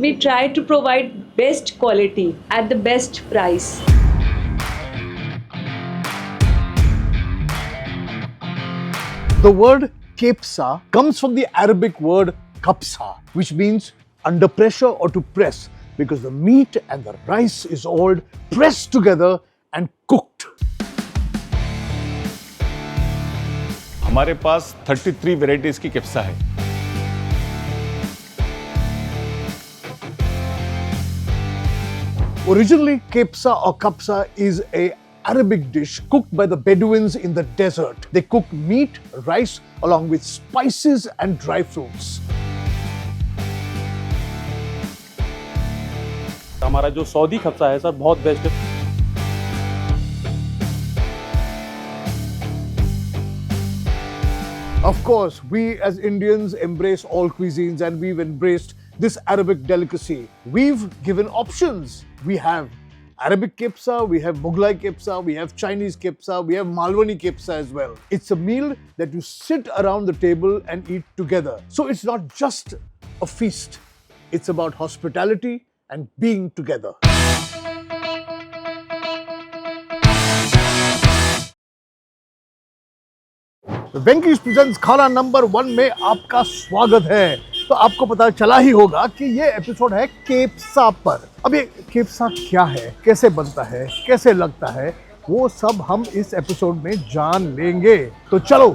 we try to provide best quality at the best price. The word kepsa comes from the Arabic word kapsa, which means under pressure or to press, because the meat and the rice is all pressed together and cooked. हमारे पास 33 varieties की केप्सा है। Originally, kepsa or kapsa is a Arabic dish cooked by the Bedouins in the desert. They cook meat, rice, along with spices and dry fruits. हमारा जो Saudi खप्सा है sir बहुत best है। Of course, we as Indians embrace all cuisines and we've embraced this Arabic delicacy. We've given options. We have Arabic kepsa, we have Mughlai kepsa, we have Chinese kepsa, we have Malwani kepsa as well. It's a meal that you sit around the table and eat together. So it's not just a feast, it's about hospitality and being together. Venky's presents khana number 1 में आपका स्वागत है। तो आपको पता चला ही होगा कि ये एपिसोड है केप्सा पर। अब ये केप्सा क्या है, कैसे बनता है, कैसे लगता है, वो सब हम इस एपिसोड में जान लेंगे। तो चलो,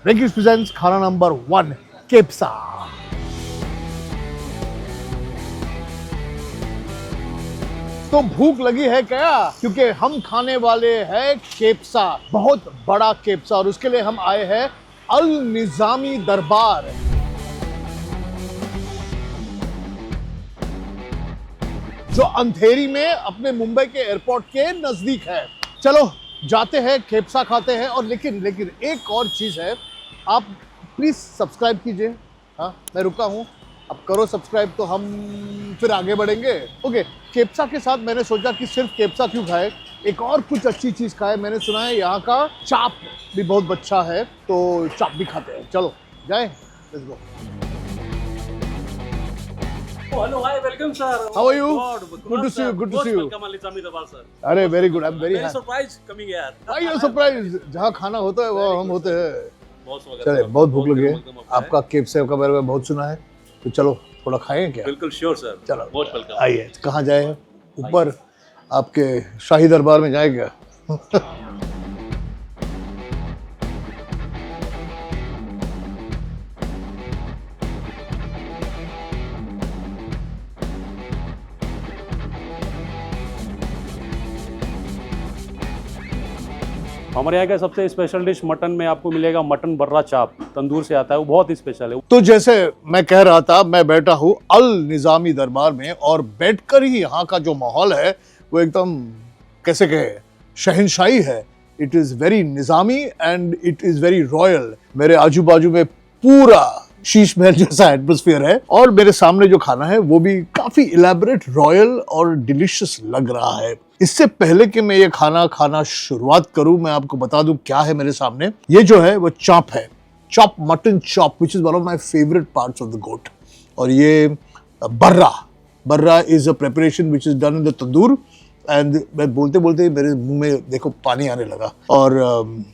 वेंकीज प्रेजेंट्स खाना नंबर 1 केप्सा। तो भूख लगी है क्या? क्योंकि हम खाने वाले हैं केप्सा, बहुत बड़ा केप्सा, और उसके लिए हम आए हैं अल निजामी दरबार। जो अंधेरी में अपने मुंबई के एयरपोर्ट के नजदीक है। चलो जाते हैं, केप्सा खाते हैं। और लेकिन एक और चीज है, आप प्लीज सब्सक्राइब कीजिए। हाँ, मैं रुका हूँ, अब करो सब्सक्राइब तो हम फिर आगे बढ़ेंगे। ओके, केप्सा के साथ मैंने सोचा कि सिर्फ केप्सा क्यों खाए, एक और कुछ अच्छी चीज़ खाए। मैंने सुना है यहाँ का चाप भी बहुत अच्छा है, तो चाप भी खाते हैं। चलो जाए, let's go. Hello, hi, welcome sir. How are you? Good to see you, good to see you. Welcome Al Nizami Darbar sir. अरे very good, I am very happy. Surprise coming here. Why you are surprise? जहाँ खाना होता है वहाँ हम होते हैं। बहुत स्वागत। चले, बहुत भूख लगी है। आपका केप्सा का बारे में बहुत सुना है, तो चलो थोड़ा खाएं क्या? बिल्कुल श्योर सर। चलो बहुत वेलकम। आइए। कहाँ जाए? ऊपर आपके शाही दरबार में जाए क्या? हमारे यहाँ का सबसे स्पेशल डिश मटन में आपको मिलेगा मटन बर्रा चाप, तंदूर से आता है, वो बहुत ही स्पेशल है। तो जैसे मैं कह रहा था, मैं बैठा हूँ अल निजामी दरबार में, और बैठकर ही यहाँ का जो माहौल है वो एकदम कैसे कहे, शहनशाही है। It is very Nizami and it is very royal. मेरे आजू बाजू में पूरा शीश महल जैसा एटमॉस्फेयर है, और मेरे सामने जो खाना है वो भी काफी इलेबोरेट, रॉयल और डिलिशियस लग रहा है। इससे पहले कि मैं ये खाना शुरुआत करूं, मैं आपको बता दूं क्या है मेरे सामने। ये जो है वो चॉप है, chop, mutton chop, which is one of my favourite parts of the goat. और ये barra is a preparation which is done in the tandoor. And मैं बोलते बोलते मेरे मुंह में देखो पानी आने लगा। और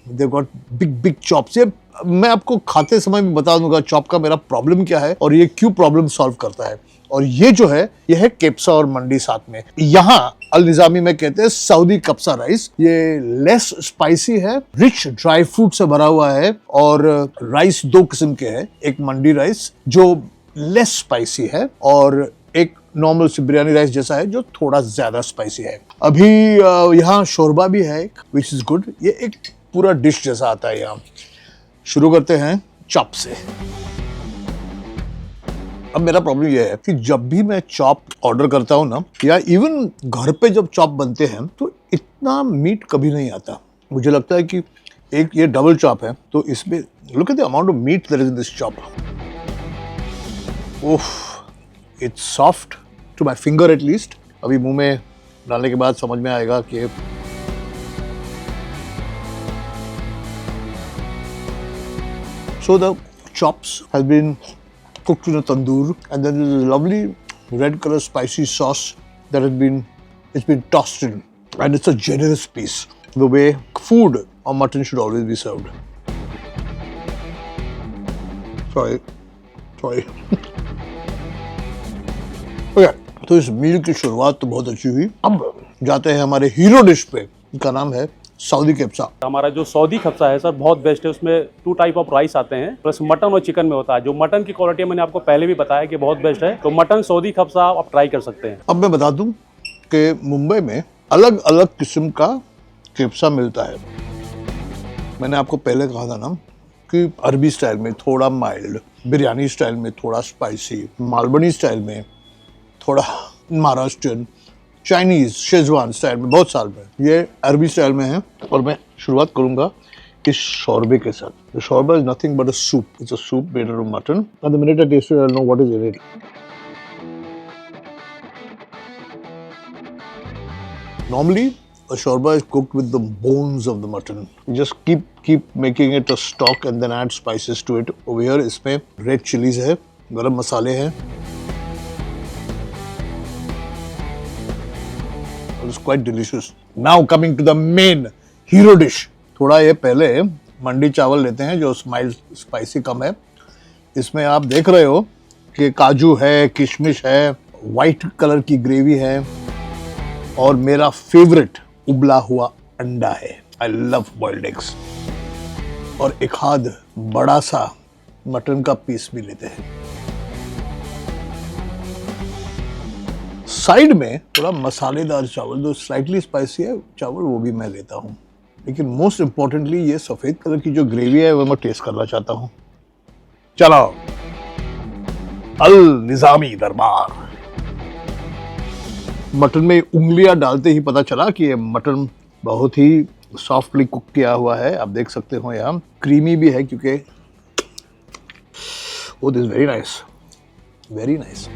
दे गॉट बिग चॉप्स। ये मैं आपको खाते समय भी बता दूंगा चॉप का मेरा प्रॉब्लम क्या है और ये क्यों प्रॉब्लम सॉल्व करता है। और ये जो है, ये है केप्सा और मंडी साथ में। यहाँ अल निजामी में कहते हैं सऊदी कप्सा राइस। ये लेस स्पाइसी है, रिच ड्राई फ्रूट से भरा हुआ है, और राइस 2 किस्म के हैं। एक मंडी राइस जो लेस स्पाइसी है, और एक नॉर्मल सी बिरयानी राइस जैसा है जो थोड़ा ज्यादा स्पाइसी है। अभी यहाँ शोरबा भी है एक, विच इज गुड। ये एक पूरा डिश जैसा आता है यहाँ। शुरू करते हैं चॉप से। अब मेरा प्रॉब्लम यह है कि जब भी मैं चॉप ऑर्डर करता हूँ ना, या इवन घर पे जब चॉप बनते हैं, तो इतना मीट कभी नहीं आता। मुझे लगता है कि एक ये डबल चॉप है, तो इसमें look at the amount of meat that is in this chop. उफ, it's soft to my finger at least. अभी मुंह में डालने के बाद समझ में आएगा कि so the chops has been cooked in a tandoor, and then there's a lovely red color spicy sauce that it's been tossed in, and it's a generous piece. The way food or mutton should always be served. Sorry. Okay, तो इस मील की शुरुआत तो बहुत अच्छी हुई। अब जाते हैं हमारे हीरो डिश पे, इनका नाम है सऊदी केप्सा। हमारा जो सऊदी खप्सा है सर बहुत बेस्ट है। उसमें 2 टाइप ऑफ राइस आते हैं, प्लस मटन और चिकन में होता है। जो मटन की क्वालिटी मैंने आपको पहले भी बताया कि बहुत बेस्ट है, तो मटन सऊदी खप्सा आप ट्राई कर सकते हैं। अब मैं बता दूं कि मुंबई में अलग अलग किस्म का केप्सा मिलता है। मैंने आपको पहले कहा था ना कि अरबी स्टाइल में थोड़ा माइल्ड, बिरयानी स्टाइल में थोड़ा स्पाइसी, मालवनी स्टाइल में थोड़ा महाराष्ट्रियन, चाइनीज शेजवान स्टाइल में बहुत साल में, ये अरबी स्टाइल में है। और मैं शुरुआत करूंगा इस शोरबे के साथ। Shorba is nothing but a soup. It's a soup made out of mutton. At the minute I taste it I know what is in it. Normally, a shorba is cooked with the bones of the mutton. You just keep making it a stock and then add spices to it. Over here, इसमें red chilies है, गरम मसाले हैं. It's quite delicious. Now coming to the main hero dish. थोड़ा ये पहले मंडी चावल लेते हैं जो स्पाइसी कम है. इसमें आप देख रहे हो कि काजू है, किशमिश है, व्हाइट कलर की ग्रेवी है और मेरा फेवरेट उबला हुआ अंडा है। I love boiled eggs. और एक हाथ बड़ा सा मटन का पीस भी लेते हैं। साइड में थोड़ा मसालेदार चावल, जो स्लाइटली स्पाइसी है चावल, वो भी मैं लेता हूँ। लेकिन मोस्ट इंपॉर्टेंटली ये सफेद कलर की जो ग्रेवी है वो मैं टेस्ट करना चाहता हूँ। चलो, अल निजामी दरबार। मटन में उंगलियां डालते ही पता चला कि ये मटन बहुत ही सॉफ्टली कुक किया हुआ है। आप देख सकते हो यहाँ क्रीमी भी है क्योंकि oh this very nice, very nice.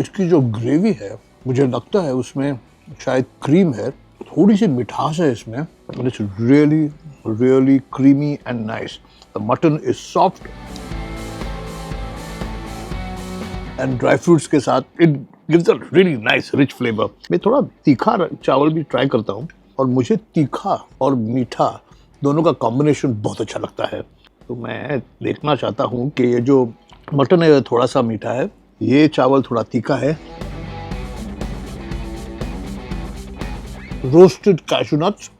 इसकी जो ग्रेवी है मुझे लगता है उसमें शायद क्रीम है, थोड़ी सी मिठास है इसमें, but it's really really creamy and nice. The mutton is soft and dry fruits के साथ it gives a really nice rich flavour. मैं थोड़ा तीखा चावल भी ट्राई करता हूँ और मुझे तीखा और मीठा दोनों का कॉम्बिनेशन बहुत अच्छा लगता है। तो मैं देखना चाहता हूँ कि ये जो मटन है थोड़ा सा मीठा है, ये चावल थोड़ा तीखा है। रोस्टेड कैशू नट्स,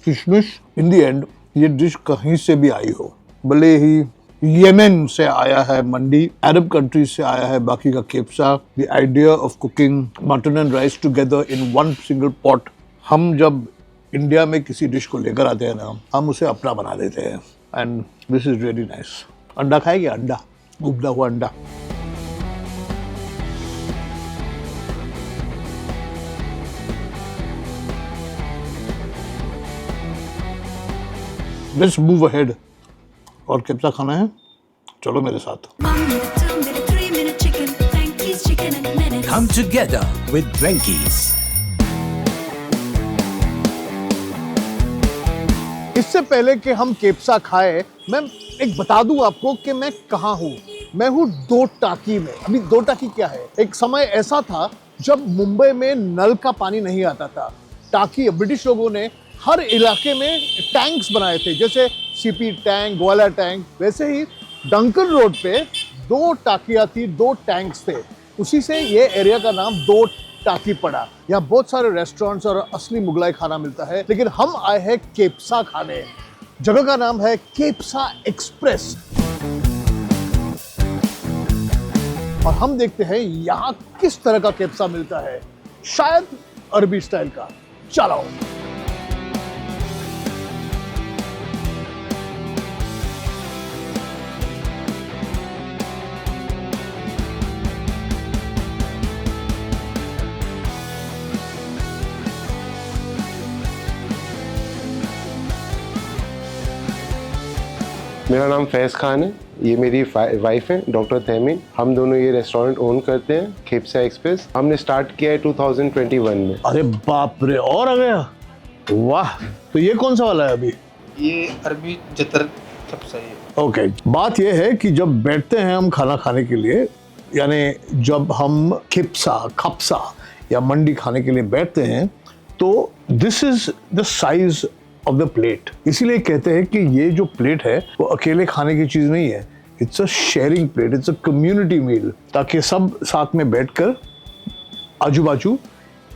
किशमिश। इन द एंड ये डिश कहीं से भी आई हो, भले ही येमेन से आया है मंडी, अरब कंट्रीज से आया है बाकी का kabsa, the idea of cooking mutton and rice together in one single pot. हम जब इंडिया में किसी डिश को लेकर आते हैं ना, हम उसे अपना बना देते हैं and this is really nice. अंडा खाएंगे? अंडा, उबला हुआ अंडा। Let's move ahead. और केप्सा खाना है? चलो मेरे साथ। Come together with Drenkies. इससे पहले कि हम केप्सा खाए, मैं एक बता दूं आपको कि मैं कहाँ हूँ। मैं हूँ दो टाकी में। अभी दो टाकी क्या है? एक समय ऐसा था जब मुंबई में नल का पानी नहीं आता था। टाकी, ब्रिटिश लोगों ने हर इलाके में टैंक्स बनाए थे, जैसे सीपी टैंक, ग्वालियर टैंक। वैसे ही डंकन रोड पे दो टाकियाँ थी, दो टैंक्स थे। उसी से ये एरिया का नाम दो टाकी पड़ा। यहाँ बहुत सारे रेस्टोरेंट्स और असली मुगलाई खाना मिलता है, लेकिन हम आए हैं केप्सा खाने। जगह का नाम है केप्सा एक्सप्रेस। और हम देखते हैं यहाँ किस तरह का केप्सा मिलता है, शायद अरबी स्टाइल का। चलो। मेरा नाम फैज़ खान है, ये मेरी वाइफ है डॉक्टर तहमीन। हम दोनों ये रेस्टोरेंट ओन करते हैं, केप्सा एक्सप्रेस। हमने स्टार्ट किया है 2021 में। अरे बाप रे, और आ गया, वाह। तो ये कौन सा वाला है अभी? ये अरबी जतर कब्सा है। ओके, बात यह है कि जब बैठते हैं हम खाना खाने के लिए, यानी जब हम खप्सा या मंडी खाने के लिए बैठते हैं, तो this is the size of the plate. इसीलिए कहते हैं कि ये जो प्लेट है वो अकेले खाने की चीज नहीं है, it's a sharing plate, it's a community meal, ताकि सब साथ में बैठकर आजू बाजू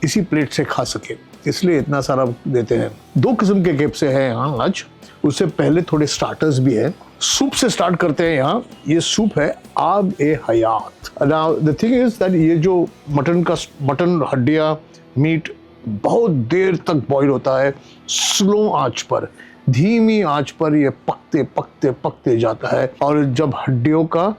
इसी प्लेट से खा सके, इसलिए इतना सारा देते हैं। 2 किस्म के केप्से हैं यहाँ आज। उससे पहले थोड़े स्टार्टर्स भी हैं। सूप से स्टार्ट करते हैं यहाँ। ये सूप है आब ए हयात। Now the thing is that ये जो मटन हड्डियाँ, मीट बहुत देर तक बॉईल होता है स्लो आंच पर, धीमी आंच पर ये पकते जाता है, और जब हड्डियों का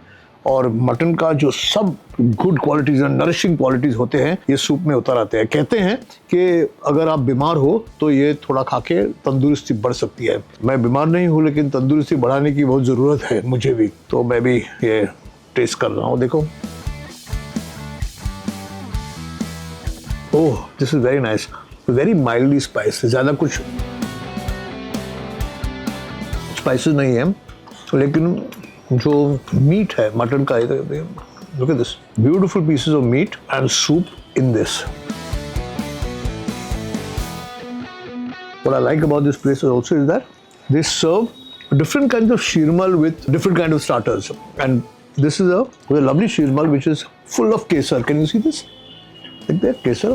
और मटन का जो सब गुड क्वालिटीज और नरिशिंग क्वालिटीज होते हैं ये सूप में उतर आते हैं। कहते हैं कि अगर आप बीमार हो तो ये थोड़ा खा के तंदुरुस्ती बढ़ सकती है। मैं बीमार नहीं हूँ, लेकिन तंदुरुस्ती बढ़ाने की बहुत ज़रूरत है मुझे भी, तो मैं भी ये टेस्ट कर रहा हूँ। देखो, oh this is very nice, very mildly spice, ज़्यादा कुछ स्पाइसेस नहीं है, लेकिन जो मीट है मटन का, look at this beautiful pieces of meat and soup in this. What I like about this place also is that they serve different kinds of shirmal with different kind of starters, and this is a lovely shirmal which is full of kesar. Can you see this? Like that kesar.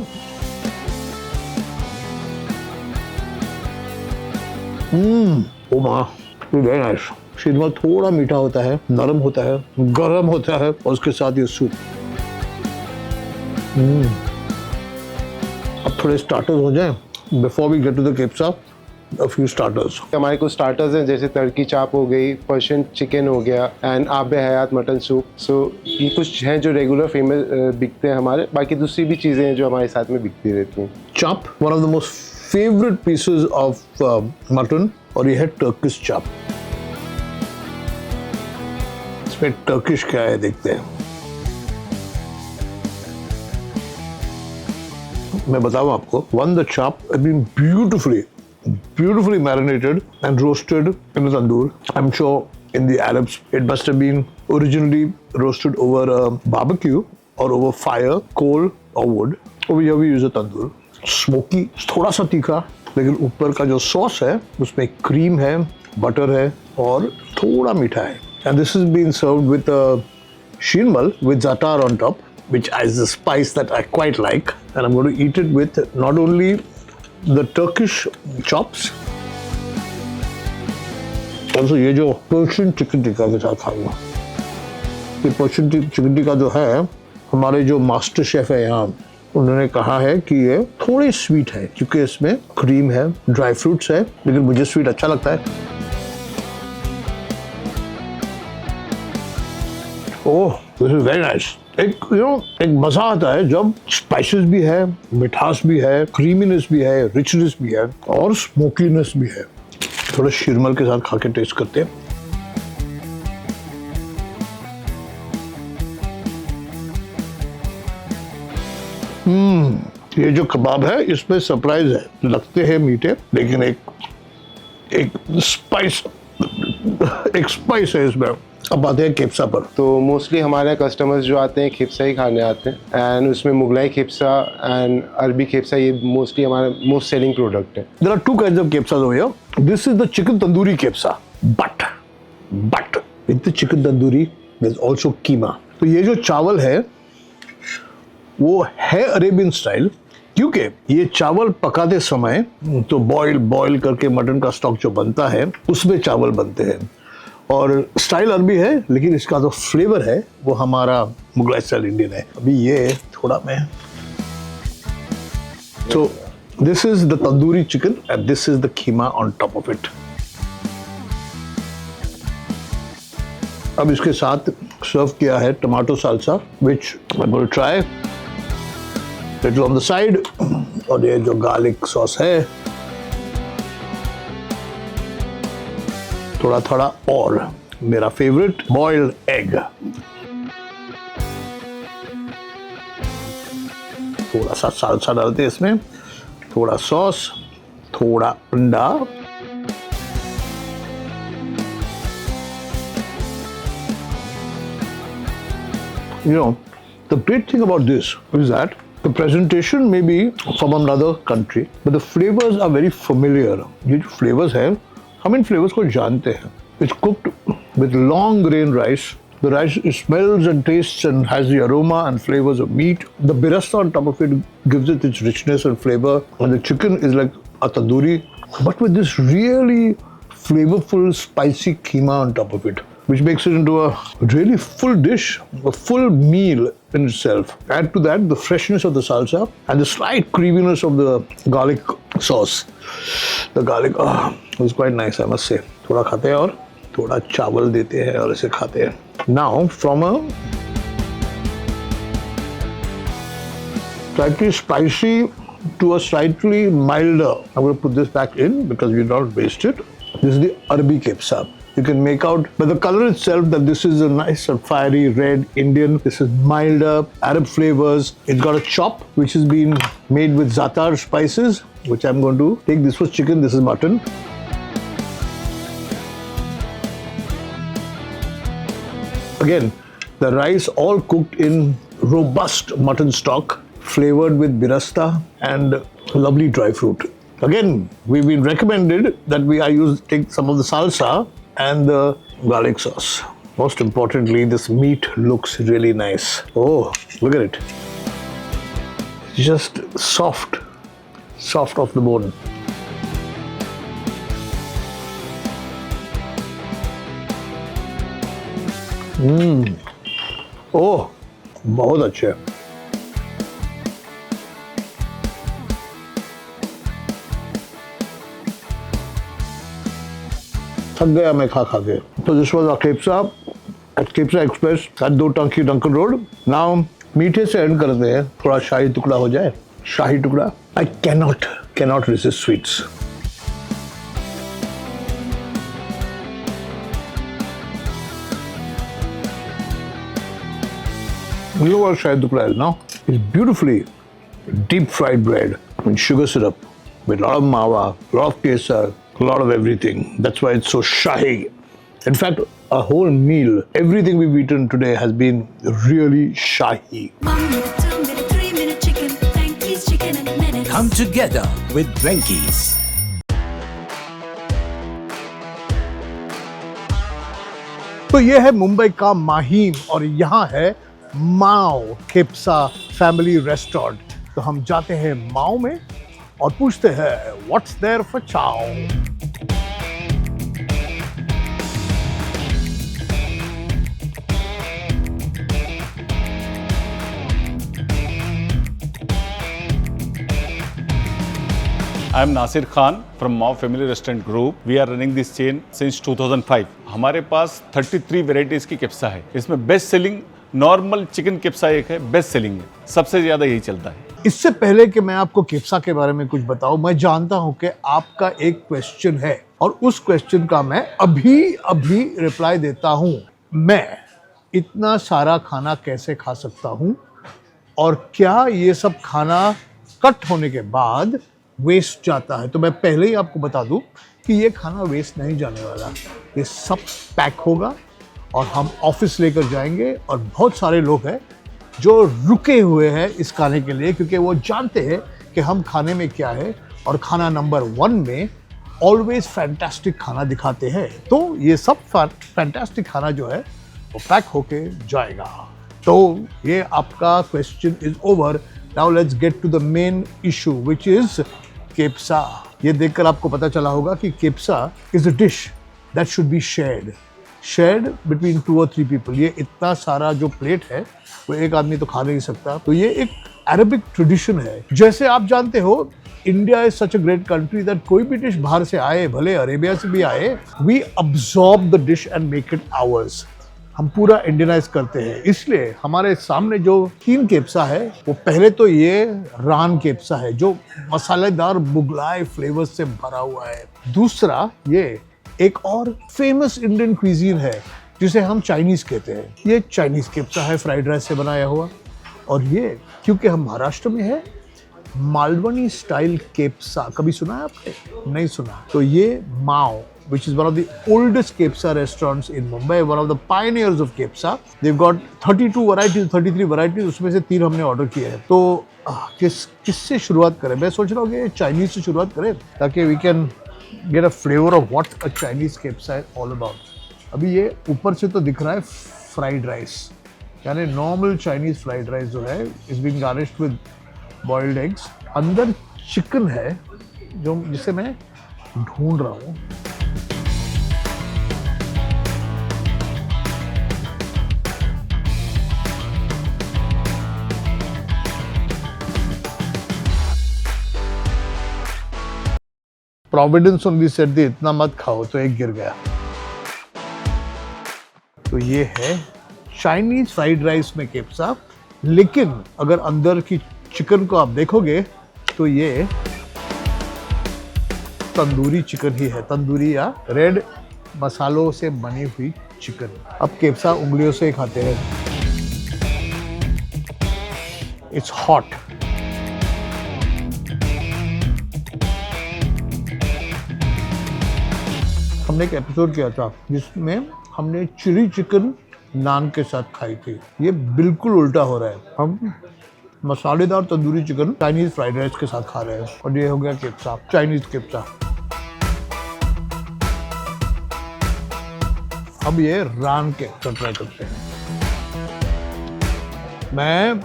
Oh my, very nice. Sheermal थोड़ा मीठा होता है, नरम होता है, गरम होता है, और उसके साथ ये सूप। अब थोड़े स्टार्टर्स हो जाएं before we get to the kabsa. a few starters. हमारे कुछ स्टार्टर्स हैं, जैसे टर्की चाप हो गई, पर्शियन चिकन हो गया एंड आबे हयात मटन सूप। सो ये कुछ हैं जो रेगुलर फेमस बिकते हैं हमारे। बाकी दूसरी भी चीज़ें हैं जो हमारे साथ में बिकती रहती हैं। चाप, one of the most favourite pieces of mutton, और ये है टर्किश चाप। इसमें टर्किश क्या है देखते हैं। मैं बताऊं आपको, वन द चाप has been beautifully marinated and roasted in a tandoor. I'm sure in the Arabs it must have been originally roasted over a barbecue or over fire, coal or wood. Over here we use a tandoor. Smoky, थोड़ा सा तीखा, लेकिन ऊपर का जो sauce है उसमें cream है, बटर है और थोड़ा मीठा है। And this is being served with a shirmal with za'atar on top, which is a spice that I quite like, and I'm going to eat it with not only the Turkish chops, also ये जो Persian chicken tikka के साथ खाऊंगा। ये Persian chicken tikka जो है, हमारे जो मास्टर शेफ है यहाँ, उन्होंने कहा है कि ये थोड़ी स्वीट है क्योंकि इसमें क्रीम है, ड्राई फ्रूट्स है, लेकिन मुझे स्वीट अच्छा लगता है। ओह, दिस इज वेरी नाइस। एक मजा आता है जब स्पाइसेस भी है, मिठास भी है, क्रीमीनेस भी है, रिचनेस भी है और स्मोकीनेस भी है। थोड़ा शिरमल के साथ खा के टेस्ट करते हैं। ये जो कबाब है इसमें सरप्राइज है, लगते हैं मीठे लेकिन एक स्पाइस है इसमें। अब आते हैं केप्सा पर। तो मोस्टली हमारे कस्टमर्स जो आते हैं खेप्सा ही खाने आते हैं, एंड उसमें मुगलाई खेप्सा एंड अरबी खेप्सा, ये मोस्टली हमारा मोस्ट सेलिंग प्रोडक्ट है। There are two kinds of kepsas over here. This is the chicken tandoori kepsa, but with the chicken tandoori there's also keema. तो ये जो चावल है वो है अरेबियन स्टाइल, क्योंकि ये चावल पकाते समय तो बॉईल करके मटन का स्टॉक जो बनता है उसमें चावल बनते हैं, और स्टाइल अरबी है लेकिन इसका जो फ्लेवर है वो हमारा मुगलाई स्टाइल इंडियन है। अभी ये थोड़ा मैं, तो this is the tandoori chicken and this is the keema on top of it. अब इसके साथ सर्व किया है tomato salsa, which I will try little on the side, और ये जो गार्लिक सॉस है थोड़ा और मेरा फेवरेट बॉइल्ड एग, थोड़ा सा साल्सा डालते हैं इसमें, थोड़ा सॉस, थोड़ा अंडा, You know, the great thing about this is that the presentation may be from another country, but the flavors are very familiar. ये जो flavors हैं, हम इन flavors को जानते हैं. It's cooked with long grain rice. The rice smells and tastes and has the aroma and flavors of meat. The birasta on top of it gives it its richness and flavor. And the chicken is like a tandoori, but with this really flavorful, spicy keema on top of it, which makes it into a really full dish, a full meal in itself. Add to that the freshness of the salsa and the slight creaminess of the garlic sauce. The garlic was quite nice, I must say. थोड़ा खाते हैं और थोड़ा चावल देते हैं और इसे खाते हैं. Now, from a slightly spicy to a slightly milder, I'm going to put this back in because we don't waste it. This is the Arabi kepsa. You can make out by the color itself that this is a nice and fiery red Indian. This is milder Arab flavors. It's got a chop which has been made with za'atar spices, which I'm going to take. This was chicken, this is mutton. Again, the rice all cooked in robust mutton stock, flavored with birasta and lovely dry fruit. Again, we've been recommended that take some of the salsa and the garlic sauce. Most importantly, this meat looks really nice. Oh, look at it. Just soft off the bone. ओह, बहुत अच्छे. थक गया मैं खा के. तो this was kabsa at Kabsa Express at 2 Tanki Duncan road. Now मीठे से एंड करते हैं. थोड़ा शाही टुकड़ा हो जाए. शाही टुकड़ा. I cannot resist sweets. You know what shahi tukda is now? It's beautifully deep fried bread with sugar syrup, with a lot of mawa, a lot of kesar, a lot of everything. That's why it's so shahi. In fact, a whole meal, everything we've eaten today has been really shahi. 1 minute, 2 minute, 3 minute chicken. Frankie's Chicken in a Minute. Come together with Frankie's. तो ये है मुंबई का माहीम और यहाँ है माओ केप्सा family restaurant. तो हम जाते हैं माओ में और पूछते हैं व्हाट्स देयर फॉर चाओ. I am Nasir Khan from Mao Family Restaurant Group. We are running this chain since 2005. हमारे पास 33 वेराइटीज की केप्सा है. इसमें बेस्ट सेलिंग नॉर्मल चिकन केप्सा एक है, बेस्ट सेलिंग है. सबसे ज्यादा यही चलता है. इससे पहले कि मैं आपको केप्सा के बारे में कुछ बताऊं, मैं जानता हूं कि आपका एक क्वेश्चन है और उस क्वेश्चन का मैं अभी रिप्लाई देता हूं. मैं इतना सारा खाना कैसे खा सकता हूं और क्या ये सब खाना कट होने के बाद वेस्ट जाता है? तो मैं पहले ही आपको बता दूं कि ये खाना वेस्ट नहीं जाने वाला. ये सब पैक होगा और हम ऑफिस लेकर जाएंगे. और बहुत सारे लोग हैं जो रुके हुए हैं इस खाने के लिए क्योंकि वो जानते हैं कि हम खाने में क्या है और खाना नंबर 1 में ऑलवेज फैंटास्टिक खाना दिखाते हैं. तो ये सब फैंटास्टिक खाना जो है वो पैक होके जाएगा. तो ये आपका question is over. Now let's get to the main issue which is kabsa. ये देखकर आपको पता चला होगा कि kabsa is a dish that should be shared between 2 or 3 people. ये इतना सारा जो प्लेट है वो एक आदमी तो खा नहीं सकता. तो ये एक अरबिक ट्रेडिशन है. जैसे आप जानते हो, India is such a great country that कोई भी डिश बाहर से आए, भले अरेबिया से भी आए, we absorb the dish and make it ours. हम पूरा इंडियनाइज करते हैं. इसलिए हमारे सामने जो 3 केप्सा है, वो पहले तो ये रान केप्सा है जो मसालेदार मुगलाई फ्लेवर्स से भरा हुआ है. दूसरा ये एक और फेमस इंडियन क्विजीन है जिसे हम चाइनीज कहते हैं. ये चाइनीज केप्सा है, फ्राइड राइस से बनाया हुआ. और ये क्योंकि हम महाराष्ट्र में है, मालवनी स्टाइल केप्सा. कभी सुना है आपने? नहीं सुना. तो ये माओ which is one of the oldest Kepsa restaurants in Mumbai, one of the pioneers of Kepsa. They've got 32 varieties, 33 varieties, उसमें से 3 हमने ऑर्डर किए हैं. तो किससे शुरुआत करें? मैं सोच रहा हूँ कि चाइनीज से शुरुआत करें ताकि we can get a flavor of what a Chinese Kepsa is all about. अभी ये ऊपर से तो दिख रहा है फ्राइड राइस, यानी नॉर्मल चाइनीज फ्राइड राइस जो है is being garnished with boiled eggs. अंदर चिकन है जो जिसे मैं ढूंढ रहा हूँ. प्रोविडेंस ऑन दी सेट दी इतना मत खाओ तो एक गिर गया. तो ये है चाइनीज फ्राइड राइस में केप्सा, लेकिन अगर अंदर की चिकन को आप देखोगे तो ये तंदूरी चिकन ही है, तंदूरी या रेड मसालों से बनी हुई चिकन. अब केप्सा उंगलियों से खाते हैं. It's hot. हमने एक एपिसोड किया था जिसमें हमने चिली चिकन नान के साथ खाई थी. ये बिल्कुल उल्टा हो रहा है. हम मसालेदार tandoori chicken Chinese fried rice के साथ खा रहे हैं और ये हो गया केप्सा, चाइनीज केप्सा. अब ये रान केप्सा ट्राई करते हैं. मैं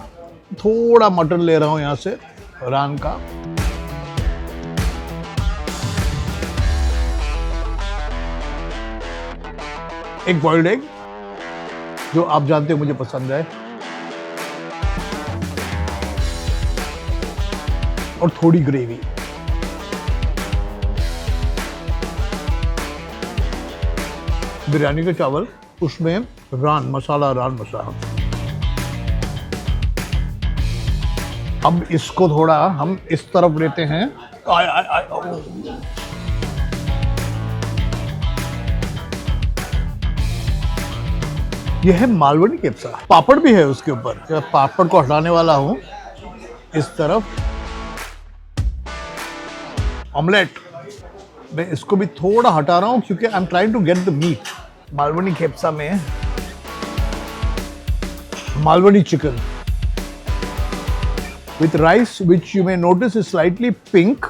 थोड़ा मटन ले रहा हूं यहां से रान का. एक बॉइल्ड एग जो आप जानते हो मुझे पसंद है, और थोड़ी ग्रेवी. बिरयानी के चावल, उसमें रान मसाला. अब इसको थोड़ा हम इस तरफ लेते हैं. यह है मालवनी केप्सा. पापड़ भी है उसके ऊपर. मैं पापड़ को हटाने वाला हूं. इस तरफ ऑमलेट, मैं इसको भी थोड़ा हटा रहा हूं क्योंकि I am trying to get the meat. Malvani kabsa में Malvani chicken with rice, which you may notice is slightly pink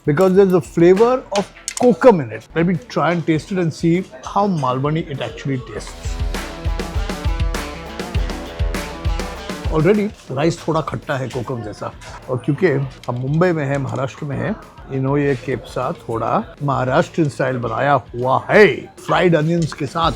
because there's a flavor of kokum in it. Let me try and taste it and see how Malwani it actually tastes. Already rice थोड़ा खट्टा है कोकम जैसा, और क्योंकि हम मुंबई में है, महाराष्ट्र में है, इन्होंने ये केप्सा थोड़ा महाराष्ट्रियन स्टाइल बनाया हुआ है फ्राइड अनियंस के साथ.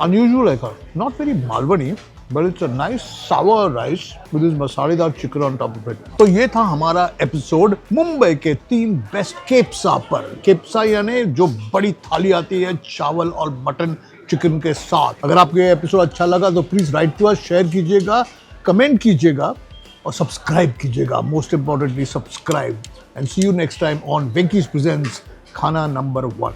Unusual है का, not very Malwani, but it's a nice sour rice with this मसालेदार chicken on top of it. तो ये था हमारा एपिसोड मुंबई के 3 बेस्ट केप्सा पर. केप्सा यानी जो बड़ी थाली आती है चावल और मटन चिकन के साथ. अगर आपको ये एपिसोड अच्छा लगा तो please write to us, share कीजिएगा, कमेंट कीजिएगा और सब्सक्राइब कीजिएगा. Most importantly subscribe. And see you next time on Venky's presents khana number 1.